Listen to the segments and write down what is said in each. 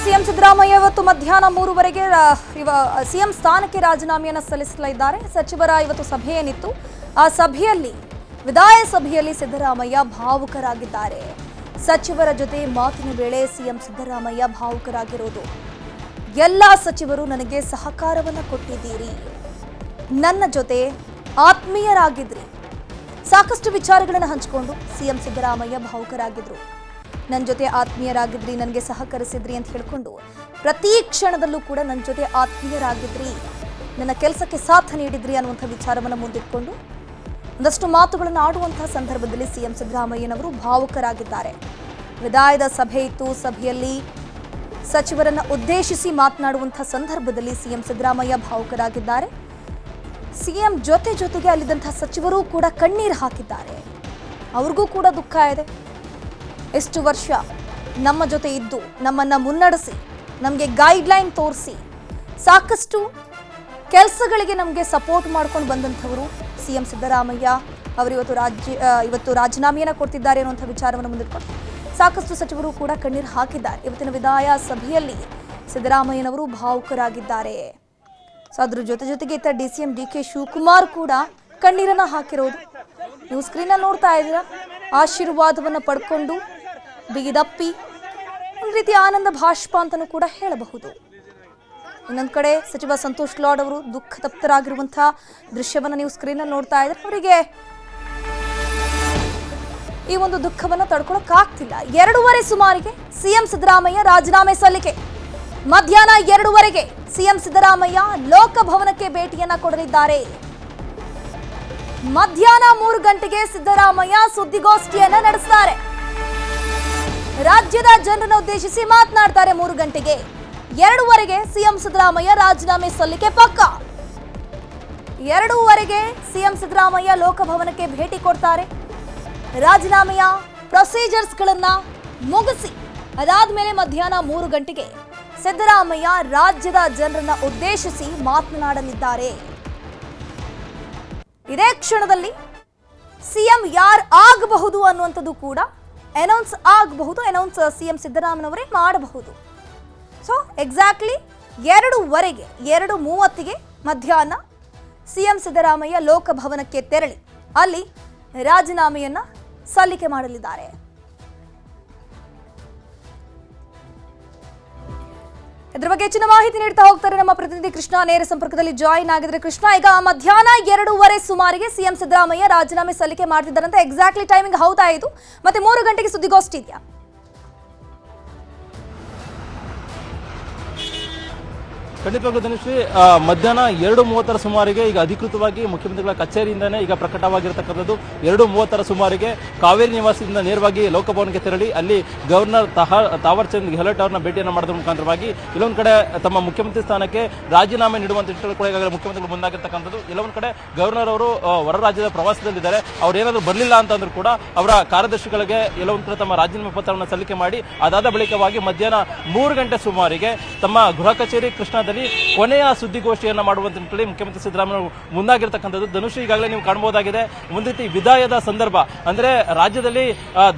CM Siddaramaiah ಇವತ್ತು ಮಧ್ಯಾಹ್ನ 3 CM ಸ್ಥಾನಕ್ಕೆ ರಾಜೀನಾಮೆಯನ್ನು ಸಲ್ಲಿಸಲಿದ್ದಾರೆ. ಸಚಿವರ ಇವತ್ತು ಸಭೆಯೇನಿತ್ತು, ಆ ಸಭೆಯಲ್ಲಿ ವಿದಾಯ ಸಭೆಯಲ್ಲಿ ಸಿದ್ದರಾಮಯ್ಯ ಭಾವುಕರಾಗಿದ್ದಾರೆ. ಸಚಿವರ ಜೊತೆ ಮಾತಿನ ವೇಳೆ ಸಿಎಂ ಸಿದ್ದರಾಮಯ್ಯ ಭಾವುಕರಾಗಿರೋದು, ಎಲ್ಲ ಸಚಿವರು ನನಗೆ ಸಹಕಾರವನ್ನು ಕೊಟ್ಟಿದ್ದೀರಿ, ನನ್ನ ಜೊತೆ ಆತ್ಮೀಯರಾಗಿದ್ರಿ, ಸಾಕಷ್ಟು ವಿಚಾರಗಳನ್ನು ಹಂಚಿಕೊಂಡು ಸಿಎಂ ಸಿದ್ದರಾಮಯ್ಯ ಭಾವುಕರಾಗಿದ್ರು. ನನ್ನ ಜೊತೆ ಆತ್ಮೀಯರಾಗಿದ್ರಿ, ನನಗೆ ಸಹಕರಿಸಿದ್ರಿ ಅಂತ ಹೇಳ್ಕೊಂಡು ಪ್ರತಿ ಕ್ಷಣದಲ್ಲೂ ಕೂಡ ನನ್ನ ಜೊತೆ ಆತ್ಮೀಯರಾಗಿದ್ರಿ, ನನ್ನ ಕೆಲಸಕ್ಕೆ ಸಾಥ್ ನೀಡಿದ್ರಿ ಅನ್ನುವಂಥ ವಿಚಾರವನ್ನು ಮುಂದಿಟ್ಕೊಂಡು ಒಂದಷ್ಟು ಮಾತುಗಳನ್ನು ಆಡುವಂತಹ ಸಂದರ್ಭದಲ್ಲಿ ಸಿಎಂ ಸಿದ್ದರಾಮಯ್ಯನವರು ಭಾವುಕರಾಗಿದ್ದಾರೆ. ವಿದಾಯದ ಸಭೆ ಇತ್ತು, ಸಭೆಯಲ್ಲಿ ಸಚಿವರನ್ನ ಉದ್ದೇಶಿಸಿ ಮಾತನಾಡುವಂತಹ ಸಂದರ್ಭದಲ್ಲಿ ಸಿಎಂ ಸಿದ್ದರಾಮಯ್ಯ ಭಾವುಕರಾಗಿದ್ದಾರೆ. ಸಿಎಂ ಜೊತೆಗೆ ಅಲ್ಲಿದ್ದಂತಹ ಸಚಿವರು ಕೂಡ ಕಣ್ಣೀರು ಹಾಕಿದ್ದಾರೆ. ಅವ್ರಿಗೂ ಕೂಡ ದುಃಖ ಇದೆ. ಎಷ್ಟು ವರ್ಷ ನಮ್ಮ ಜೊತೆ ಇದ್ದು ನಮ್ಮನ್ನ ಮುನ್ನಡೆಸಿ ನಮಗೆ ಗೈಡ್ಲೈನ್ ತೋರಿಸಿ ಸಾಕಷ್ಟು ಕೆಲಸಗಳಿಗೆ ನಮಗೆ ಸಪೋರ್ಟ್ ಮಾಡ್ಕೊಂಡು ಬಂದಂಥವರು ಸಿಎಂ ಸಿದ್ದರಾಮಯ್ಯ ಅವರು ಇವತ್ತು ರಾಜೀನಾಮೆಯನ್ನು ಕೊಡ್ತಿದ್ದಾರೆ ಅನ್ನುವಂಥ ವಿಚಾರವನ್ನು ಮುಂದಿಟ್ಕೊಂಡು ಸಾಕಷ್ಟು ಸಚಿವರು ಕೂಡ ಕಣ್ಣೀರು ಹಾಕಿದ್ದಾರೆ. ಇವತ್ತಿನ ವಿದಾಯ ಸಭೆಯಲ್ಲಿ ಸಿದ್ದರಾಮಯ್ಯನವರು ಭಾವುಕರಾಗಿದ್ದಾರೆ. ಸೊ ಅದ್ರ ಜೊತೆಗೆ ಇತ್ತ DCM DK ಶಿವಕುಮಾರ್ ಕೂಡ ಕಣ್ಣೀರನ್ನ ಹಾಕಿರೋದು ನೀವು ಸ್ಕ್ರೀನಲ್ಲಿ ನೋಡ್ತಾ ಇದ್ದೀರಾ. ಆಶೀರ್ವಾದವನ್ನು ಪಡ್ಕೊಂಡು ಬಿಗಿದಪ್ಪಿ ಒಂದು ರೀತಿ ಆನಂದ ಭಾಷ್ಪ ಅಂತಲೂ ಕೂಡ ಹೇಳಬಹುದು. ಇನ್ನೊಂದು ಕಡೆ ಸಚಿವ ಸಂತೋಷ್ ಲಾಡ್ ಅವರು ದುಃಖ ತಪ್ತರಾಗಿರುವಂತಹ ದೃಶ್ಯವನ್ನು ನೀವು ಸ್ಕ್ರೀನಲ್ಲಿ ನೋಡ್ತಾ ಇದ್ರೆ ಅವರಿಗೆ ಈ ಒಂದು ದುಃಖವನ್ನು ತಡ್ಕೊಳಕ್ಕಾಗ್ತಿಲ್ಲ. 2:30 ಸುಮಾರಿಗೆ ಸಿಎಂ ಸಿದ್ದರಾಮಯ್ಯ ರಾಜೀನಾಮೆ ಸಲ್ಲಿಕೆ. ಮಧ್ಯಾಹ್ನ 2:30ಗೆ ಸಿಎಂ ಸಿದ್ದರಾಮಯ್ಯ ಲೋಕಭವನಕ್ಕೆ ಭೇಟಿಯನ್ನ ಕೊಡಲಿದ್ದಾರೆ. ಮಧ್ಯಾಹ್ನ 3 ಗಂಟೆಗೆ ಸಿದ್ದರಾಮಯ್ಯ ಸುದ್ದಿಗೋಷ್ಠಿಯನ್ನ ನಡೆಸ್ತಾರೆ. ರಾಜ್ಯದ ಜನರನ್ನು ಉದ್ದೇಶಿಸಿ ಮಾತನಾಡ್ತಾರೆ. 3 ಗಂಟೆಗೆ 2:30ಗೆ ಸಿಎಂ ಸಿದ್ದರಾಮಯ್ಯ ರಾಜೀನಾಮೆ ಸಲ್ಲಿಕೆ ಪಕ್ಕ. 2:30ಗೆ ಸಿಎಂ ಸಿದ್ದರಾಮಯ್ಯ ಲೋಕಭವನಕ್ಕೆ ಭೇಟಿ ಕೊಡ್ತಾರೆ. ರಾಜೀನಾಮೆಯ ಪ್ರೊಸೀಜರ್ಸ್ಗಳನ್ನ ಮುಗಿಸಿ ಅದಾದ್ಮೇಲೆ ಮಧ್ಯಾಹ್ನ 3 ಗಂಟೆಗೆ ಸಿದ್ದರಾಮಯ್ಯ ರಾಜ್ಯದ ಜನರನ್ನ ಉದ್ದೇಶಿಸಿ ಮಾತನಾಡಲಿದ್ದಾರೆ. ಇದೇ ಕ್ಷಣದಲ್ಲಿ ಸಿಎಂ ಯಾರು ಆಗಬಹುದು ಅನ್ನುವಂಥದ್ದು ಕೂಡ ಅನೌನ್ಸ್ ಆಗಬಹುದು. ಅನೌನ್ಸ್ ಸಿಎಂ ಸಿದ್ದರಾಮಯ್ಯನವರೇ ಮಾಡಬಹುದು. ಸೊ ಎಕ್ಸಾಕ್ಟ್ಲಿ 2:30ಗೆ 2:30ಗೆ ಮಧ್ಯಾಹ್ನ ಸಿಎಂ ಸಿದ್ದರಾಮಯ್ಯ ಲೋಕಭವನಕ್ಕೆ ತೆರಳಿ ಅಲ್ಲಿ ರಾಜೀನಾಮೆಯನ್ನ ಸಲ್ಲಿಕೆ ಮಾಡಲಿದ್ದಾರೆ. ಇದರ ಬಗ್ಗೆ ಹೆಚ್ಚಿನ ಮಾಹಿತಿ ನೀಡ್ತಾ ಹೋಗ್ತಾರೆ ನಮ್ಮ ಪ್ರತಿನಿಧಿ ಕೃಷ್ಣ. ನೇರ ಸಂಪರ್ಕದಲ್ಲಿ ಜಾಯಿನ್ ಆಗಿದ್ರೆ ಕೃಷ್ಣ, ಈಗ ಮಧ್ಯಾಹ್ನ 2:30 ಸುಮಾರಿಗೆ ಸಿಎಂ ಸಿದ್ದರಾಮಯ್ಯ ರಾಜೀನಾಮೆ ಸಲ್ಲಿಕೆ ಮಾಡ್ತಿದ್ದಾರಂತೆ. ಎಕ್ಸಾಕ್ಟ್ಲಿ ಟೈಮಿಂಗ್ ಹೌದಾ ಇದು? ಮತ್ತೆ 3 ಗಂಟೆಗೆ ಸುದ್ದಿಗೋಷ್ಠಿ ಇದೆಯಾ? ಖಂಡಿತವಾಗ್ಲೂ ಧನುಶ್ರೀ, ಮಧ್ಯಾಹ್ನ 2:30 ಸುಮಾರಿಗೆ ಈಗ ಅಧಿಕೃತವಾಗಿ ಮುಖ್ಯಮಂತ್ರಿಗಳ ಕಚೇರಿಯಿಂದನೇ ಈಗ ಪ್ರಕಟವಾಗಿರತಕ್ಕಂಥದ್ದು. 2:30 ಸುಮಾರಿಗೆ ಕಾವೇರಿ ನಿವಾಸದಿಂದ ನೇರವಾಗಿ ಲೋಕಭವನಕ್ಕೆ ತೆರಳಿ ಅಲ್ಲಿ ಗವರ್ನರ್ ತಾವರ್ ಚಂದ್ ಗೆಹ್ಲೋಟ್ ಅವರನ್ನ ಭೇಟಿಯನ್ನು ಮಾಡೋದ್ರ ಮುಖಾಂತರವಾಗಿ ಇಲ್ಲೊಂದು ಕಡೆ ತಮ್ಮ ಮುಖ್ಯಮಂತ್ರಿ ಸ್ಥಾನಕ್ಕೆ ರಾಜೀನಾಮೆ ನೀಡುವಂತ ಕೂಡ ಈಗಾಗಲೇ ಮುಖ್ಯಮಂತ್ರಿಗಳು ಮುಂದಾಗಿರ್ತಕ್ಕಂಥದ್ದು. ಇಲ್ಲೊಂದು ಕಡೆ ಗವರ್ನರ್ ಅವರು ಹೊರ ರಾಜ್ಯದ ಪ್ರವಾಸದಲ್ಲಿದ್ದಾರೆ. ಅವ್ರೇನಾದ್ರೂ ಬರಲಿಲ್ಲ ಅಂತಂದ್ರೂ ಕೂಡ ಅವರ ಕಾರ್ಯದರ್ಶಿಗಳಿಗೆ ಎಲ್ಲೊಂದು ಕಡೆ ತಮ್ಮ ರಾಜೀನಾಮೆ ಪತ್ರವನ್ನು ಸಲ್ಲಿಕೆ ಮಾಡಿ ಅದಾದ ಬಳಿಕವಾಗಿ ಮಧ್ಯಾಹ್ನ 3 ಗಂಟೆ ಸುಮಾರಿಗೆ ತಮ್ಮ ಗೃಹ ಕಚೇರಿ ಕೃಷ್ಣದಲ್ಲಿ ಕೊನೆಯ ಸುದ್ದಿಗೋಷ್ಠಿಯನ್ನ ಮಾಡುವಂತ ನಿಟ್ಟಿನಲ್ಲಿ ಮುಖ್ಯಮಂತ್ರಿ ಸಿದ್ದರಾಮಯ್ಯ ಮುಂದಾಗಿರ್ತಕ್ಕಂಥದ್ದು. ಧನುಷ್, ಈಗಾಗಲೇ ನೀವು ಕಾಣಬಹುದಾಗಿದೆ ಒಂದು ರೀತಿ ವಿದಾಯದ ಸಂದರ್ಭ. ಅಂದ್ರೆ ರಾಜ್ಯದಲ್ಲಿ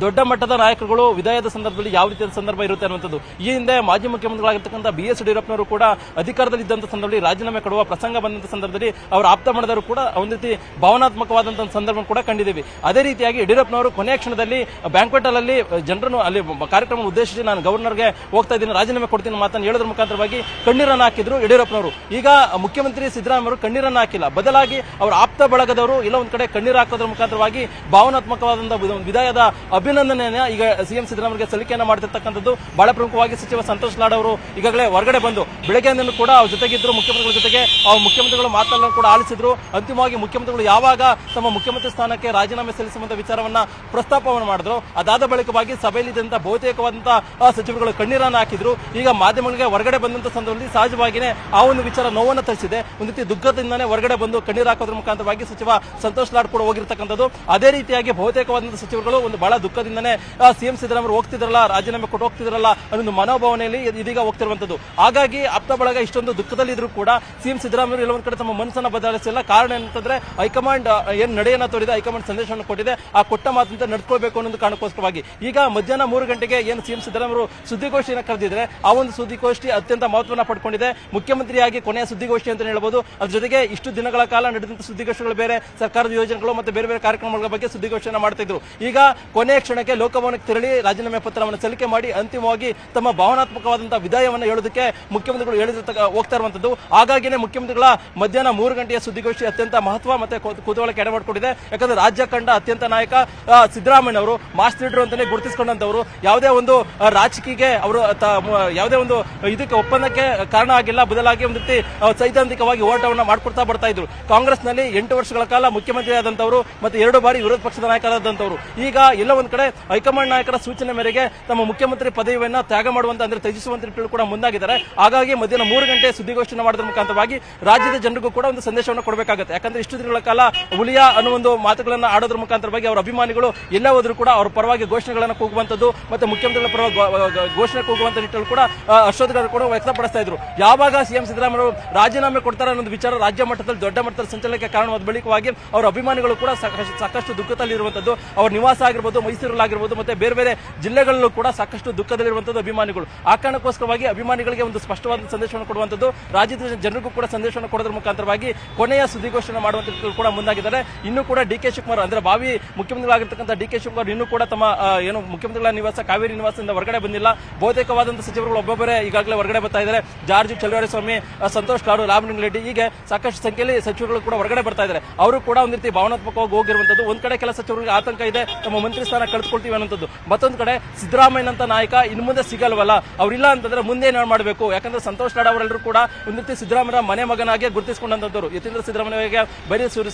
ದೊಡ್ಡ ಮಟ್ಟದ ನಾಯಕರುಗಳು ವಿದಾಯದ ಸಂದರ್ಭದಲ್ಲಿ ಯಾವ ರೀತಿಯ ಸಂದರ್ಭ ಇರುತ್ತೆ ಅನ್ನುವಂಥದ್ದು. ಈ ಹಿಂದೆ ಮಾಜಿ ಮುಖ್ಯಮಂತ್ರಿಗಳಾಗಿರ್ತಕ್ಕಂಥ BS ಯಡಿಯೂರಪ್ಪನವರು ಕೂಡ ಅಧಿಕಾರದಲ್ಲಿ ಇದ್ದಂಥ ಸಂದರ್ಭದಲ್ಲಿ ರಾಜೀನಾಮೆ ಕೊಡುವ ಪ್ರಸಂಗ ಬಂದಂತ ಸಂದರ್ಭದಲ್ಲಿ ಅವರ ಆಪ್ತ ಮಾಡಿದವರು ಕೂಡ ಒಂದು ರೀತಿ ಭಾವನಾತ್ಮಕವಾದಂತಹ ಸಂದರ್ಭ ಕೂಡ ಕಂಡಿದ್ದೀವಿ. ಅದೇ ರೀತಿಯಾಗಿ ಯಡಿಯೂರಪ್ಪನವರು ಕೊನೆಯ ಕ್ಷಣದಲ್ಲಿ ಬ್ಯಾಂಕ್ವೆಟ್ ಅಲ್ಲಿ ಜನರನ್ನು ಅಲ್ಲಿ ಕಾರ್ಯಕ್ರಮ ಉದ್ದೇಶಿಸಿ ನಾನು ಗವರ್ನರ್ಗೆ ಹೋಗ್ತಾ ಇದ್ದೀನಿ, ರಾಜೀನಾಮೆ ಕೊಡ್ತೀನಿ ಮಾತನ್ನು ಹೇಳೋದ್ರ ಮುಖಾಂತರವಾಗಿ ಕಣ್ಣೀರನ್ನು ಹಾಕಿದ್ರು ಯಡಿಯೂರಪ್ಪನವರು. ಈಗ ಮುಖ್ಯಮಂತ್ರಿ ಸಿದ್ದರಾಮಯ್ಯ ಕಣ್ಣೀರನ್ನ ಹಾಕಿಲ್ಲ, ಬದಲಾಗಿ ಅವರ ಆಪ್ತ ಬಳಗದವರು ಇಲ್ಲ ಒಂದ್ ಕಡೆ ಕಣ್ಣೀರು ಹಾಕೋದ್ರ ಮುಖಾಂತರವಾಗಿ ಭಾವನಾತ್ಮಕವಾದಂತಹ ವಿದಾಯದ ಅಭಿನಂದನೆಯನ್ನ ಈಗ ಸಿಎಂ ಸಿದ್ದರಾಮಯ್ಯಗೆ ಸಲ್ಲಿಕೆಯನ್ನ ಮಾಡ್ತಿರ್ತಕ್ಕಂಥದ್ದು. ಬಹಳ ಪ್ರಮುಖವಾಗಿ ಸಚಿವ ಸಂತೋಷ್ ಲಾಡ್ ಅವರು ಈಗಾಗಲೇ ಹೊರಗಡೆ ಬಂದು ಬೆಳಗ್ಗೆಯಿಂದಲೂ ಕೂಡ ಅವ್ರ ಜೊತೆಗಿದ್ರು ಮುಖ್ಯಮಂತ್ರಿಗಳ ಜೊತೆಗೆ. ಮುಖ್ಯಮಂತ್ರಿಗಳು ಮಾತನ್ನು ಕೂಡ ಆಲಿಸಿದ್ರು. ಅಂತಿಮವಾಗಿ ಮುಖ್ಯಮಂತ್ರಿಗಳು ಯಾವಾಗ ತಮ್ಮ ಮುಖ್ಯಮಂತ್ರಿ ಸ್ಥಾನಕ್ಕೆ ರಾಜೀನಾಮೆ ಸಲ್ಲಿಸುವಂತ ವಿಚಾರವನ್ನ ಪ್ರಸ್ತಾಪವನ್ನು ಮಾಡಿದ್ರು. ಅದಾದ ಬಳಿಕವಾಗಿ ಸಭೆಯಲ್ಲಿ ಇದ್ದಂತಹ ಬಹುತೇಕವಾದಂತಹ ಸಚಿವರುಗಳು ಕಣ್ಣೀರನ್ನ ಹಾಕಿದ್ರು. ಈಗ ಮಾಧ್ಯಮಗಳಿಗೆ ಹೊರಗಡೆ ಬಂದಂತ ಸಂದರ್ಭದಲ್ಲಿ ಸಹಜವಾಗಿ ಮೂಲಕವಾಗಿಯೇ ಆ ಒಂದು ವಿಚಾರ ನೋವನ್ನು ತರಿಸಿದೆ. ಒಂದು ರೀತಿ ದುಃಖದಿಂದನೇ ಹೊರಗಡೆ ಬಂದು ಕಣ್ಣೀರು ಹಾಕೋದ್ರ ಮುಖಾಂತರವಾಗಿ ಸಚಿವ ಸಂತೋಷ್ ಲಾಡ್ ಕೂಡ ಹೋಗಿರ್ತಕ್ಕಂಥದ್ದು. ಅದೇ ರೀತಿಯಾಗಿ ಬಹುತೇಕವಾದಂತಹ ಸಚಿವರುಗಳು ಒಂದು ಬಹಳ ದುಃಖದಿಂದನೇ ಸಿಎಂ ಸಿದ್ದರಾಮಯ್ಯ ಹೋಗ್ತಿದ್ರಲ್ಲ, ರಾಜೀನಾಮೆ ಕೊಟ್ಟು ಹೋಗ್ತಿದ್ರಲ್ಲ ಅನ್ನೋ ಮನೋಭಾವನೆಯಲ್ಲಿ ಇದೀಗ ಹೋಗ್ತಿರುವಂತದ್ದು. ಹಾಗಾಗಿ ಆಪ್ತ ಬಳಗ ಇಷ್ಟೊಂದು ದುಃಖದಲ್ಲಿದ್ರು ಕೂಡ ಸಿಎಂ ಸಿದ್ದರಾಮಯ್ಯ ಎಲ್ಲೊಂದ್ ಕಡೆ ತಮ್ಮ ಮನಸ್ಸನ್ನ ಬದಲಾಯಿಸಿಲ್ಲ. ಕಾರಣ ಏನಂತಂದ್ರೆ ಹೈಕಮಾಂಡ್ ಏನ್ ನಡೆಯನ್ನ ತೋರಿದೆ, ಹೈಕಮಾಂಡ್ ಸಂದೇಶವನ್ನು ಕೊಟ್ಟಿದೆ, ಆ ಕೊಟ್ಟ ಮಾತಂತೆ ನಡ್ಕೊಳ್ಬೇಕು ಅನ್ನೋದು ಕಾರಣಕ್ಕೋಸ್ಕರವಾಗಿ ಈಗ ಮಧ್ಯಾಹ್ನ 3 ಗಂಟೆಗೆ ಏನು ಸಿಎಂ ಸಿದ್ದರಾಮಯ್ಯ ಸುದ್ದಿಗೋಷ್ಠಿಯನ್ನು ಕರೆದಿದ್ರೆ ಆ ಒಂದು ಸುದ್ದಿಗೋಷ್ಠಿ ಅತ್ಯಂತ ಮಹತ್ವವನ್ನು ಪಡ್ಕೊಂಡಿದೆ. ಮುಖ್ಯಮಂತ್ರಿಯಾಗಿ ಕೊನೆಯ ಸುದ್ದಿಗೋಷ್ಠಿ ಅಂತ ಹೇಳ್ಬೋದು. ಅದ್ರ ಜೊತೆಗೆ ಇಷ್ಟು ದಿನಗಳ ಕಾಲ ನಡೆದಂತ ಸುದ್ದಿಗೋಷ್ಠಿಗಳು ಬೇರೆ, ಸರ್ಕಾರದ ಯೋಜನೆಗಳು ಮತ್ತೆ ಬೇರೆ ಬೇರೆ ಕಾರ್ಯಕ್ರಮಗಳ ಬಗ್ಗೆ ಸುದ್ದಿಗೋಷ್ಠಿಯನ್ನು ಮಾಡ್ತಿದ್ರು. ಈಗ ಕೊನೆಯ ಕ್ಷಣಕ್ಕೆ ಲೋಕಭವನಕ್ಕೆ ತೆರಳಿ ರಾಜೀನಾಮೆ ಪತ್ರವನ್ನು ಸಲ್ಲಿಕೆ ಮಾಡಿ ಅಂತಿಮವಾಗಿ ತಮ್ಮ ಭಾವನಾತ್ಮಕವಾದಂತಹ ವಿದಾಯವನ್ನು ಹೇಳೋದಕ್ಕೆ ಮುಖ್ಯಮಂತ್ರಿಗಳು ಹೋಗ್ತಾ ಇರುವಂತದ್ದು. ಹಾಗಾಗಿನೇ ಮುಖ್ಯಮಂತ್ರಿಗಳ ಮಧ್ಯಾಹ್ನ 3 ಗಂಟೆಯ ಸುದ್ದಿಗೋಷ್ಠಿ ಅತ್ಯಂತ ಮಹತ್ವ ಮತ್ತೆ ಕುತೂಹಲಕ್ಕೆ ಎಡೆಮಾಡಿಕೊಂಡಿದೆ. ಯಾಕಂದ್ರೆ ರಾಜ್ಯ ಕಂಡ ಅತ್ಯಂತ ನಾಯಕ ಸಿದ್ದರಾಮಯ್ಯ ಅವರು ಮಾಸ್ ಲೀಡರ್ ಅಂತಾನೆ ಗುರುತಿಸಿಕೊಂಡಂತವರು. ಯಾವುದೇ ಒಂದು ರಾಜಕೀಯಕ್ಕೆ ಅವರು ಯಾವುದೇ ಒಂದು ಇದಕ್ಕೆ ಒಪ್ಪಂದಕ್ಕೆ ಕಾರಣ ಆಗಿಲ್ಲ, ಬದಲಾಗಿ ಒಂದು ರೀತಿ ಸೈದ್ಧಾಂತಿಕವಾಗಿ ಹೋರಾಟವನ್ನು ಮಾಡ್ಕೊಡ್ತಾ ಬರ್ತಾ ಇದ್ರು. ಕಾಂಗ್ರೆಸ್ನಲ್ಲಿ 8 ವರ್ಷಗಳ ಕಾಲ ಮುಖ್ಯಮಂತ್ರಿ ಆದಂತವರು ಮತ್ತೆ 2 ಬಾರಿ ವಿರೋಧ ಪಕ್ಷದ ನಾಯಕರಾದಂತವರು. ಈಗ ಎಲ್ಲ ಒಂದ್ ಕಡೆ ಹೈಕಮಾಂಡ್ ನಾಯಕರ ಸೂಚನೆ ಮೇರೆಗೆ ತಮ್ಮ ಮುಖ್ಯಮಂತ್ರಿ ಪದವಿಯನ್ನ ತ್ಯಾಗ ಮಾಡುವಂತ ಅಂದ್ರೆ ತ್ಯಜಿಸುವಂತ ಕೂಡ ಮುಂದಾಗಿದ್ದಾರೆ. ಹಾಗಾಗಿ ಮಧ್ಯಾಹ್ನ 3 ಗಂಟೆ ಸುದ್ದಿಗೋಷ್ಠಿಯನ್ನು ಮಾಡೋದ್ರ ಮುಖಾಂತರವಾಗಿ ರಾಜ್ಯದ ಜನರಿಗೂ ಕೂಡ ಒಂದು ಸಂದೇಶವನ್ನು ಕೊಡಬೇಕಾಗುತ್ತೆ. ಯಾಕಂದ್ರೆ ಇಷ್ಟು ದಿನಗಳ ಕಾಲ ಹುಲಿಯ ಅನ್ನೋ ಒಂದು ಮಾತುಗಳನ್ನ ಆಡೋದ್ರ ಮುಖಾಂತರವಾಗಿ ಅವರ ಅಭಿಮಾನಿಗಳು ಎಲ್ಲ ಹೋದ್ರು ಕೂಡ ಅವರ ಪರವಾಗಿ ಘೋಷಣೆಗಳನ್ನು ಕೂಗುವಂತದ್ದು ಮತ್ತೆ ಮುಖ್ಯಮಂತ್ರಿಗಳ ಪರವಾಗಿ ಘೋಷಣೆ ಕೂಗುವಂತ ನಿಟ್ಟಲ್ಲಿ ಕೂಡ ಹರ್ಷೋದ್ಗಾರ ಕೂಡ ವ್ಯಕ್ತಪಡಿಸ್ತಾ ಇದ್ರು. ಯಾವಾಗ ಸಿಎಂ ಸಿದ್ದರಾಮಯ್ಯ ರಾಜೀನಾಮೆ ಕೊಡ್ತಾರೆ ಅನ್ನೋದು ವಿಚಾರ ರಾಜ್ಯ ಮಟ್ಟದಲ್ಲಿ ದೊಡ್ಡ ಮಟ್ಟದಲ್ಲಿ ಸಂಚಲನಕ್ಕೆ ಕಾರಣವಾದ ಬಳಿಕವಾಗಿ ಅವರ ಅಭಿಮಾನಿಗಳು ಕೂಡ ಸಾಕಷ್ಟು ದುಃಖದಲ್ಲಿರುವಂತದ್ದು. ಅವರ ನಿವಾಸ ಆಗಿರ್ಬೋದು, ಮೈಸೂರಲ್ಲಾಗಿರ್ಬೋದು ಮತ್ತೆ ಬೇರೆ ಬೇರೆ ಜಿಲ್ಲೆಗಳಲ್ಲೂ ಕೂಡ ಸಾಕಷ್ಟು ದುಃಖದಲ್ಲಿರುವಂತದ್ದು ಅಭಿಮಾನಿಗಳು. ಆ ಕಾರಣಕ್ಕೋಸ್ಕರವಾಗಿ ಅಭಿಮಾನಿಗಳಿಗೆ ಒಂದು ಸ್ಪಷ್ಟವಾದ ಸಂದೇಶವನ್ನು ಕೊಡುವಂತದ್ದು, ರಾಜ್ಯದ ಜನರಿಗೂ ಕೂಡ ಸಂದೇಶವನ್ನು ಕೊಡೋದ್ರ ಮುಖಾಂತರವಾಗಿ ಕೊನೆಯ ಸುದ್ದಿಗೋಷ್ಠಿಯನ್ನು ಮಾಡುವಂತ ಕೂಡ ಮುಂದಾಗಿದ್ದಾರೆ. ಇನ್ನೂ ಕೂಡ ಡಿ ಕೆ ಶಿವಕುಮಾರ್ ಅಂದ್ರೆ ಭಾವಿ ಮುಖ್ಯಮಂತ್ರಿಗಳಾಗಿರ್ತಕ್ಕಂಥ ಡಿ ಕೆ ಶಿವಕುಮಾರ್ ಇನ್ನೂ ಕೂಡ ತಮ್ಮ ಏನು ಮುಖ್ಯಮಂತ್ರಿಗಳ ನಿವಾಸ ಕಾವೇರಿ ನಿವಾಸದಿಂದ ಹೊರಗಡೆ ಬಂದಿಲ್ಲ. ಬಹುತೇಕವಾದಂತಹ ಸಚಿವರುಗಳು ಒಬ್ಬೊಬ್ಬರೇ ಈಗಾಗಲೇ ಹೊರಗಡೆ ಬರ್ತಾ ಇದ್ದಾರೆ. ಜಾರ್ಜ್ ಚಲುವರಾಯಸ್ವಾಮಿ, ಸಂತೋಷ್ ಲಾಡು, ರಾಮಲಿಂಗ ರೆಡ್ಡಿ ಹೀಗೆ ಸಾಕಷ್ಟು ಸಂಖ್ಯೆಯಲ್ಲಿ ಸಚಿವರುಗಳು ಕೂಡ ಹೊರಗಡೆ ಬರ್ತಾ ಇದ್ದಾರೆ. ಅವರು ಕೂಡ ಒಂದು ರೀತಿ ಭಾವನಾತ್ಮಕವಾಗಿ ಹೋಗಿರುವಂತದ್ದು. ಒಂದ್ ಕಡೆ ಕೆಲ ಸಚಿವರಿಗೆ ಆತಂಕ ಇದೆ, ತಮ್ಮ ಮಂತ್ರಿ ಸ್ಥಾನ ಕಳೆದುಕೊಳ್ತೀವಿ ಅನ್ನೋದು. ಮತ್ತೊಂದು ಕಡೆ ಸಿದ್ದರಾಮಯ್ಯನಂತ ನಾಯಕ ಇನ್ನು ಮುಂದೆ ಸಿಗಲ್ವಲ್ಲ, ಅವ್ರಿಲ್ಲ ಅಂತಂದ್ರೆ ಮುಂದೆ ಏನಾರು ಮಾಡಬೇಕು. ಯಾಕಂದ್ರೆ ಸಂತೋಷ್ ಲಾಡ್ ಅವರೆಲ್ಲರೂ ಕೂಡ ಒಂದು ರೀತಿ ಸಿದ್ದರಾಮಯ್ಯ ಮನೆ ಮಗನಾಗಿ ಗುರುತಿಸಿಕೊಂಡಂತವ್ರು. ಯತೀಂದ್ರ ಸಿದ್ದರಾಮಯ್ಯ ಬರೀ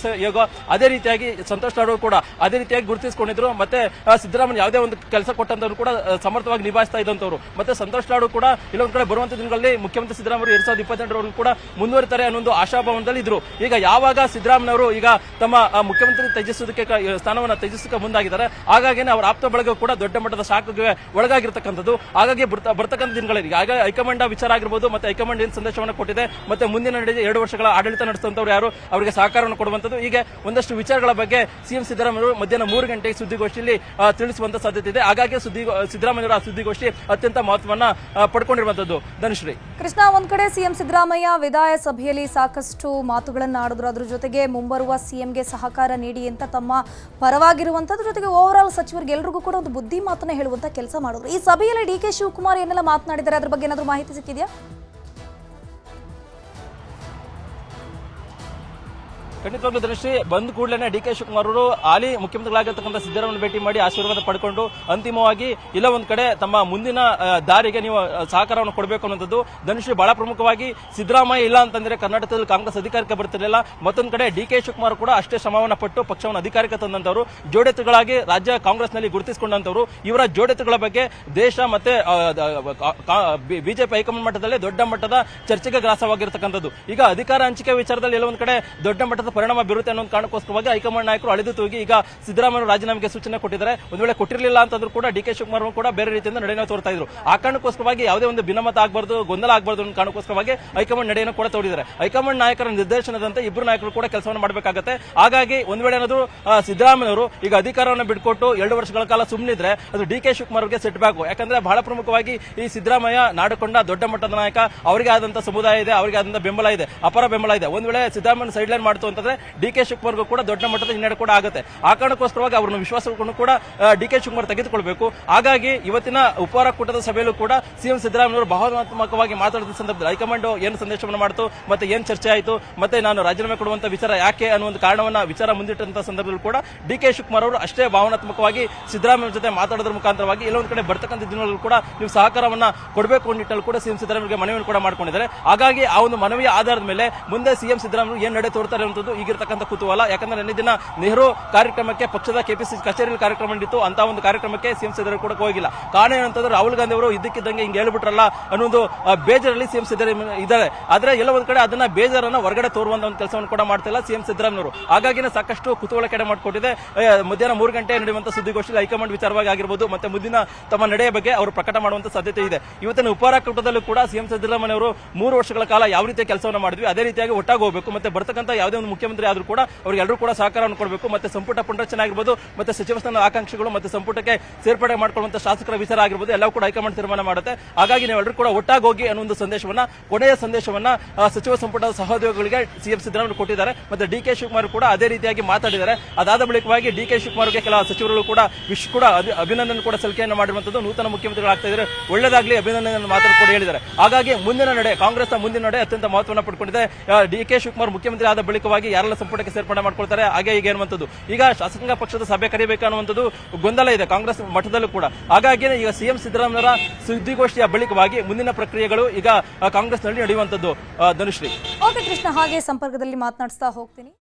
ಯೋಗ ಅದೇ ರೀತಿಯಾಗಿ ಸಂತೋಷ್ ಲಾಡ್ ಕೂಡ ಅದೇ ರೀತಿಯಾಗಿ ಗುರುತಿಸಿಕೊಂಡಿದ್ರು. ಮತ್ತೆ ಸಿದ್ದರಾಮಯ್ಯ ಯಾವುದೇ ಒಂದು ಕೆಲಸ ಕೊಟ್ಟಂತವ್ರು ಕೂಡ ಸಮರ್ಥವಾಗಿ ನಿಭಾಯಿಸ್ತಾ ಇದ್ದಂತವ್ರು. ಮತ್ತೆ ಸಂತೋಷ್ ಲಾಡ್ ಕೂಡ ಇಲ್ಲೊಂದ್ ಕಡೆ ಬರುವಂತ ದಿನಗಳಲ್ಲಿ ಮುಖ್ಯಮಂತ್ರಿ ಸಿದ್ದರಾಮಯ್ಯ 2028 ಕೂಡ ಮುಂದುವರಿತಾರೆ ಅನ್ನೋ ಆಶಾಭಾವನದಲ್ಲಿ ಇದ್ರು. ಈಗ ಯಾವಾಗ ಸಿದ್ದರಾಮಯ್ಯ ಅವರು ಈಗ ತಮ್ಮ ಮುಖ್ಯಮಂತ್ರಿ ತ್ಯಜಿಸೋದಕ್ಕೆ ಸ್ಥಾನವನ್ನು ತ್ಯಜಿಸಕ್ಕೆ ಮುಂದಾಗಿದ್ದಾರೆ, ಹಾಗಾಗಿ ಅವರ ಆಪ್ತ ಬಳಗ ಕೂಡ ದೊಡ್ಡ ಮಟ್ಟದ ಶಾಖಗೆ ಒಳಗಾಗಿರ್ತಕ್ಕಂಥದ್ದು. ಹಾಗಾಗಿ ಬರ್ತಕ್ಕಂಥ ದಿನಗಳಲ್ಲಿ ಆಗ ಹೈಕಮಾಂಡ್ ವಿಚಾರ ಆಗಿರ್ಬೋದು, ಮತ್ತೆ ಹೈಕಮಾಂಡ್ ಏನ್ ಸಂದೇಶವನ್ನು ಕೊಟ್ಟಿದೆ, ಮತ್ತೆ ಮುಂದಿನ ನಡೆದ 2 ವರ್ಷಗಳ ಆಡಳಿತ ನಡೆಸುವಂತವ್ರು ಯಾರು, ಅವರಿಗೆ ಸಹಕಾರವನ್ನು ಕೊಡುವಂತದ್ದು. ಹೀಗೆ ಒಂದಷ್ಟು ವಿಚಾರಗಳ ಬಗ್ಗೆ ಸಿಎಂ ಸಿದ್ದರಾಮಯ್ಯ ಮಧ್ಯಾಹ್ನ 3 ಗಂಟೆಗೆ ಸುದ್ದಿಗೋಷ್ಠಿಯಲ್ಲಿ ತಿಳಿಸುವಂತ ಸಾಧ್ಯತೆ ಇದೆ. ಹಾಗಾಗಿ ಸಿದ್ದರಾಮಯ್ಯ ಅವರ ಸುದ್ದಿಗೋಷ್ಠಿ ಅತ್ಯಂತ ಮಹತ್ವವನ್ನ ಪಡ್ಕೊಂಡಿರುವಂತದ್ದು. ಧನುಶ್ರೀ ಕೃಷ್ಣ, ಒಂದ್ ಕಡೆ ಸಿಎಂ ಸಿದ್ದರಾಮಯ್ಯ ವಿದಾಯ ಸಭೆಯಲ್ಲಿ ಸಾಕಷ್ಟು ಮಾತುಗಳನ್ನು ಆಡಿದ್ರು. ಅದ್ರ ಜೊತೆಗೆ ಮುಂಬರುವ ಸಿಎಂಗೆ ಸಹಕಾರ ನೀಡಿ ಅಂತ ತಮ್ಮ ಪರವಾಗಿರುವಂತದ್ರ ಜೊತೆಗೆ ಓವರ್ ಆಲ್ ಸಚಿವರಿಗೆ ಎಲ್ರಿಗೂ ಕೂಡ ಒಂದು ಬುದ್ಧಿ ಮಾತನ್ನ ಹೇಳುವಂತ ಕೆಲಸ ಮಾಡಿದ್ರು. ಈ ಸಭೆಯಲ್ಲಿ ಡಿ ಕೆ ಶಿವಕುಮಾರ್ ಏನೆಲ್ಲ ಮಾತನಾಡಿದ್ದಾರೆ, ಅದ್ರ ಬಗ್ಗೆ ಏನಾದರೂ ಮಾಹಿತಿ ಸಿಕ್ಕಿದೆಯಾ? ಖಂಡಿತವಾಗ್ಲೂ ದೃಷ್ಟಿ ಬಂದ ಕೂಡಲೇ ಡಿ ಕೆ ಶಿವಕುಮಾರ್ ಅವರು ಹಾಲಿ ಮುಖ್ಯಮಂತ್ರಿಗಳಾಗಿರ್ತಕ್ಕಂಥ ಸಿದ್ದರಾಮಯ್ಯ ಭೇಟಿ ಮಾಡಿ ಆಶೀರ್ವಾದ ಪಡ್ಕೊಂಡು ಅಂತಿಮವಾಗಿ ಇಲ್ಲ ಒಂದ್ ಕಡೆ ತಮ್ಮ ಮುಂದಿನ ದಾರಿಗೆ ನೀವು ಸಹಕಾರವನ್ನು ಕೊಡಬೇಕು ಅನ್ನೋದು. ಧನುಶ್ರೀ ಬಹಳ ಪ್ರಮುಖವಾಗಿ ಸಿದ್ದರಾಮಯ್ಯ ಇಲ್ಲ ಅಂತಂದ್ರೆ ಕರ್ನಾಟಕದಲ್ಲಿ ಕಾಂಗ್ರೆಸ್ ಅಧಿಕಾರಕ್ಕೆ ಬರ್ತಿರಲಿಲ್ಲ. ಮತ್ತೊಂದು ಕಡೆ ಡಿ ಕೆ ಶಿವಕುಮಾರ್ ಕೂಡ ಅಷ್ಟೇ ಶ್ರಮವನ್ನು ಪಟ್ಟು ಪಕ್ಷವನ್ನು ಅಧಿಕಾರಕ್ಕೆ ತಂದಂತವರು, ಜೋಡೆತ್ತುಗಳಾಗಿ ರಾಜ್ಯ ಕಾಂಗ್ರೆಸ್ನಲ್ಲಿ ಗುರುತಿಸಿಕೊಂಡಂತವರು. ಇವರ ಜೋಡೆತ್ತುಗಳ ಬಗ್ಗೆ ದೇಶ ಮತ್ತೆ ಬಿಜೆಪಿ ಹೈಕಮಾಂಡ್ ಮಟ್ಟದಲ್ಲಿ ದೊಡ್ಡ ಮಟ್ಟದ ಚರ್ಚೆಗೆ ಗ್ರಾಸವಾಗಿರ್ತಕ್ಕಂಥದ್ದು. ಈಗ ಅಧಿಕಾರ ಹಂಚಿಕೆ ವಿಚಾರದಲ್ಲಿ ಎಲ್ಲ ಒಂದ್ ಕಡೆ ದೊಡ್ಡ ಮಟ್ಟದ ಪರಿಣಾಮ ಬೀರುತ್ತೆ ಅನ್ನೋ ಕಾರಣಕ್ಕೋಸ್ಕರವಾಗಿ ಹೈಕಮಾಂಡ್ ನಾಯಕರು ಅಳೆದು ತೂಗಿ ಈಗ ಸಿದ್ದರಾಮಯ್ಯ ರಾಜೀನಾಮೆಗೆ ಸೂಚನೆ ಕೊಟ್ಟಿದ್ದಾರೆ. ಒಂದು ವೇಳೆ ಕೊಟ್ಟಿರಲಿಲ್ಲ ಅಂತಂದ್ರೂ ಕೂಡ ಡಿ ಕೆ ಶಿವಕುಮಾರ್ ಕೂಡ ಬೇರೆ ರೀತಿಯಿಂದ ನಡೆಯನ್ನು ತೋರ್ತಾ ಇದ್ರು. ಆ ಕಾರಣಕ್ಕೋಸ್ಕರವಾಗಿ ಯಾವುದೇ ಒಂದು ಭಿನ್ನಮತ ಆಗಬಾರ್ದು, ಗೊಂದಲ ಆಗಬಾರ್ದು ಅನ್ನೋ ಕಾರಣಕ್ಕೋಸ್ಕರವಾಗಿ ಹೈಕಮಾಂಡ್ ನಡೆಯನ್ನು ಕೂಡ ತೋರಿದ್ದಾರೆ. ಹೈಕಮಾಂಡ್ ನಾಯಕರ ನಿರ್ದೇಶನದಂತೆ ಇಬ್ಬರು ನಾಯಕರು ಕೂಡ ಕೆಲಸವನ್ನು ಮಾಡಬೇಕಾಗುತ್ತೆ. ಹಾಗಾಗಿ ಒಂದ್ ವೇಳೆ ಏನಾದ್ರು ಸಿದ್ದರಾಮಯ್ಯ ಅವರು ಈಗ ಅಧಿಕಾರವನ್ನು ಬಿಟ್ಕೊಟ್ಟು 2 ವರ್ಷಗಳ ಕಾಲ ಸುಮ್ಮನಿದ್ರೆ ಅದು ಡಿ ಕೆ ಶಿವಕುಮಾರ್ ಅವರಿಗೆ ಸೆಟ್ ಬ್ಯಾಕ್. ಯಾಕಂದ್ರೆ ಬಹಳ ಪ್ರಮುಖವಾಗಿ ಈ ಸಿದ್ದರಾಮಯ್ಯ ನಾಡುಕೊಂಡ ದೊಡ್ಡ ಮಟ್ಟದ ನಾಯಕ, ಅವರಿಗೆ ಆದಂತಹ ಸಮುದಾಯ ಇದೆ, ಅವರಿಗೆ ಆದಂತಹ ಬೆಂಬಲ ಇದೆ, ಅಪರ ಬೆಂಬಲ ಇದೆ. ಒಂದ್ ವೇಳೆ ಸಿದ್ದರಾಮಯ್ಯ ಸೈಡ್ ಲೈನ್ ಮಾಡ್ತು ಅಂತಂದ್ರೆ ಡಿ ಕೆ ಶಿವಕುಮಾರ್ಗೂ ಕೂಡ ದೊಡ್ಡ ಮಟ್ಟದ ಹಿನ್ನಡೆ ಕೂಡ ಆಗುತ್ತೆ. ಆ ಕಾರಣಕ್ಕೋಸ್ಕರವಾಗಿ ಅವರನ್ನು ವಿಶ್ವಾಸವನ್ನು ಕೂಡ ಡಿ ಕೆ ಶಿವಕುಮಾರ್ ತೆಗೆದುಕೊಳ್ಬೇಕು. ಹಾಗಾಗಿ ಇವತ್ತಿನ ಉಪಹಾರ ಕೂಟದ ಸಭೆಯಲ್ಲೂ ಕೂಡ ಸಿಎಂ ಸಿದ್ದರಾಮಯ್ಯ ಅವರು ಭಾವನಾತ್ಮಕವಾಗಿ ಮಾತಾಡಿದ ಸಂದರ್ಭದಲ್ಲಿ ಹೈಕಮಾಂಡ್ ಏನು ಸಂದೇಶವನ್ನು ಮಾಡ್ತು, ಮತ್ತೆ ಏನ್ ಚರ್ಚೆ ಆಯಿತು, ಮತ್ತೆ ನಾನು ರಾಜೀನಾಮೆ ಕೊಡುವಂತ ವಿಚಾರ ಯಾಕೆ ಅನ್ನೋ ಒಂದು ಕಾರಣವನ್ನ ವಿಚಾರ ಮುಂದಿಟ್ಟಂತ ಸಂದರ್ಭದಲ್ಲಿ ಕೂಡ ಡಿ ಕೆ ಶಿವಕುಮಾರ್ ಅವರು ಅಷ್ಟೇ ಭಾವನಾತ್ಮಕವಾಗಿ ಸಿದ್ದರಾಮಯ್ಯ ಜೊತೆ ಮಾತಾಡೋದ್ರ ಮುಖಾಂತರವಾಗಿ ಎಲ್ಲೊಂದು ಕಡೆ ಬರ್ತಕ್ಕಂಥ ದಿನಗಳಲ್ಲಿ ಕೂಡ ನೀವು ಸಹಕಾರವನ್ನ ಕೊಡಬೇಕು ನಿಟ್ಟಲ್ಲಿ ಕೂಡ ಸಿಎಂ ಸಿದ್ದರಾಮಯ್ಯ ಮನವಿಯನ್ನು ಕೂಡ ಮಾಡ್ಕೊಂಡಿದ್ದಾರೆ. ಹಾಗಾಗಿ ಆ ಒಂದು ಮನವಿಯ ಆಧಾರದ ಮೇಲೆ ಮುಂದೆ ಸಿಎಂ ಸಿದ್ದರಾಮಯ್ಯ ಏನ್ ನಡೆ ತೋರ್ತಾರೆ ಅನ್ನೋದು ಅನ್ನುವಂಥದ್ದು ಈಗಿರ್ತಕ್ಕಂಥ ಕುತೂಹಲ. ಯಾಕಂದ್ರೆ ನಿನ್ನೆ ದಿನ ನೆಹರು ಕಾರ್ಯಕ್ರಮಕ್ಕೆ ಪಕ್ಷದ ಕೆಪಿಸಿಸಿ ಕಚೇರಿಯಲ್ಲಿ ಕಾರ್ಯಕ್ರಮ ನಡೆಯಿತು. ಅಂತ ಒಂದು ಕಾರ್ಯಕ್ರಮಕ್ಕೆ ಸಿಎಂ ಸಿದ್ದರಾಮಯ್ಯ ಕೂಡ ಹೋಗಿಲ್ಲ. ಕಾರಣ ಏನಂತಂದ್ರೆ ರಾಹುಲ್ ಗಾಂಧಿ ಅವರು ಇದ್ದಕ್ಕಿದ್ದಂಗೆ ಹಿಂಗೆ ಹೇಳ್ಬಿಟ್ರಲ್ಲ ಅನ್ನೊಂದು ಬೇಜಾರಲ್ಲಿ ಸಿಎಂ ಸಿದ್ದರಾಮಯ್ಯ ಇದ್ದಾರೆ. ಆದ್ರೆ ಎಲ್ಲ ಒಂದ್ ಕಡೆ ಅದನ್ನ ಬೇಜಾರನ್ನ ಹೊರಗಡೆ ತೋರುವಂತ ಒಂದು ಕೆಲಸವನ್ನು ಕೂಡ ಮಾಡ್ತಿಲ್ಲ ಸಿಎಂ ಸಿದ್ದರಾಮಯ್ಯ ಅವರು. ಹಾಗಾಗಿನೇ ಸಾಕಷ್ಟು ಕುತೂಹಲ ಕೆಡೆ ಮಾಡಿಕೊಟ್ಟಿದೆ. ಮಧ್ಯಾಹ್ನ 3 ಗಂಟೆ ನಡೆಯುವಂತ ಸುದ್ದಿಗೋಷ್ಠಿಯಲ್ಲಿ ಹೈಕಮಾಂಡ್ ವಿಚಾರವಾಗಿ ಆಗಿರಬಹುದು ಮತ್ತೆ ಮುಂದಿನ ತಮ್ಮ ನಡೆಯ ಬಗ್ಗೆ ಅವರು ಪ್ರಕಟ ಮಾಡುವಂತ ಸಾಧ್ಯತೆ ಇದೆ. ಇವತ್ತಿನ ಉಪಹಾರ ಕೂಟದಲ್ಲೂ ಕೂಡ ಸಿಎಂ ಸಿದ್ದರಾಮಯ್ಯ ಅವರು 3 ವರ್ಷಗಳ ಕಾಲ ಯಾವ ರೀತಿಯ ಕೆಲಸವನ್ನು ಮಾಡಿದ್ವಿ ಅದೇ ರೀತಿಯಾಗಿ ಒಟ್ಟಾಗಿ ಹೋಗಬೇಕು. ಮತ್ತೆ ಬರ್ತಕ್ಕಂಥ ಯಾವುದೇ ಒಂದು ಮುಖ್ಯಮಂತ್ರಿ ಆದ್ರೂ ಕೂಡ ಅವರಿಗೆಲ್ಲರೂ ಕೂಡ ಸಹಕಾರವನ್ನು ಕೊಡಬೇಕು. ಮತ್ತೆ ಸಂಪುಟ ಪುನರಚನೆ ಆಗಿರ್ಬೋದು ಮತ್ತೆ ಸಚಿವ ಸ್ಥಾನ ಆಕಾಂಕ್ಷಿಗಳು ಮತ್ತೆ ಸಂಪುಟಕ್ಕೆ ಸೇರ್ಪಡೆ ಮಾಡಿಕೊಳ್ಳುವಂತ ಶಾಸಕರ ವಿಚಾರ ಆಗಿರ್ಬೋದು ಎಲ್ಲವೂ ಕೂಡ ಹೈಕಮಾಂಡ್ ತೀರ್ಮಾನ ಮಾಡುತ್ತೆ. ಹಾಗಾಗಿ ನಾವೆಲ್ಲರೂ ಕೂಡ ಒಟ್ಟಾಗಿ ಹೋಗಿ ಅನ್ನೋ ಒಂದು ಸಂದೇಶವನ್ನ ಕೊನೆಯ ಸಂದೇಶವನ್ನ ಸಚಿವ ಸಂಪುಟದ ಸಹೋದ್ಯೋಗಿಗಳಿಗೆ ಸಿಎಂ ಸಿದ್ದರಾಮಯ್ಯ ಕೊಟ್ಟಿದ್ದಾರೆ. ಮತ್ತೆ ಡಿ.ಕೆ. ಶಿವಕುಮಾರ್ ಕೂಡ ಅದೇ ರೀತಿಯಾಗಿ ಮಾತಾಡಿದ್ದಾರೆ. ಅದಾದ ಬಳಿಕವಾಗಿ ಡಿ.ಕೆ. ಶಿವಕುಮಾರ್ಗೆ ಕೆಲ ಸಚಿವರುಗಳು ಕೂಡ ಅಭಿನಂದನೆ ಕೂಡ ಸಲ್ಲಿಕೆಯನ್ನು ಮಾಡಿರುವಂತದ್ದು. ನೂತನ ಮುಖ್ಯಮಂತ್ರಿಗಳಾಗ್ತಾ ಇದ್ದಾರೆ, ಒಳ್ಳೆದಾಗ್ಲಿ ಅಭಿನಂದನೆ ಮಾತು ಕೂಡ ಹೇಳಿದ್ದಾರೆ. ಹಾಗಾಗಿ ಮುಂದಿನ ನಡೆ ಕಾಂಗ್ರೆಸ್ನ ಮುಂದಿನ ನಡೆ ಅತ್ಯಂತ ಮಹತ್ವವನ್ನು ಪಡ್ಕೊಂಡಿದೆ. ಡಿ.ಕೆ. ಶಿವಕುಮಾರ್ ಮುಖ್ಯಮಂತ್ರಿ ಆದ ಬಳಿಕವಾಗಿ ಯಾರೆಲ್ಲ ಸಂಪುಟಕ್ಕೆ ಸೇರ್ಪಡೆ ಮಾಡ್ಕೊಳ್ತಾರೆ ಹಾಗೆ ಈಗ ಅನ್ನುವಂಥದ್ದು. ಈಗ ಶಾಸಕಾಂಗ ಪಕ್ಷದ ಸಭೆ ಕರೆಯಬೇಕು ಅನ್ನುವಂಥದ್ದು ಗೊಂದಲ ಇದೆ ಕಾಂಗ್ರೆಸ್ ಮಟ್ಟದಲ್ಲೂ ಕೂಡ. ಹಾಗಾಗಿ ಈಗ ಸಿಎಂ ಸಿದ್ದರಾಮಯ್ಯ ಸುದ್ದಿಗೋಷ್ಠಿಯ ಬಳಿಕವಾಗಿ ಮುಂದಿನ ಪ್ರಕ್ರಿಯೆಗಳು ಈಗ ಕಾಂಗ್ರೆಸ್ನಲ್ಲಿ ನಡೆಯುವಂತದ್ದು. ಧನುಶ್ರೀ. ಓಕೆ ಕೃಷ್ಣ, ಹಾಗೆ ಸಂಪರ್ಕದಲ್ಲಿ ಮಾತನಾಡಿಸ್ತಾ ಹೋಗ್ತೀನಿ.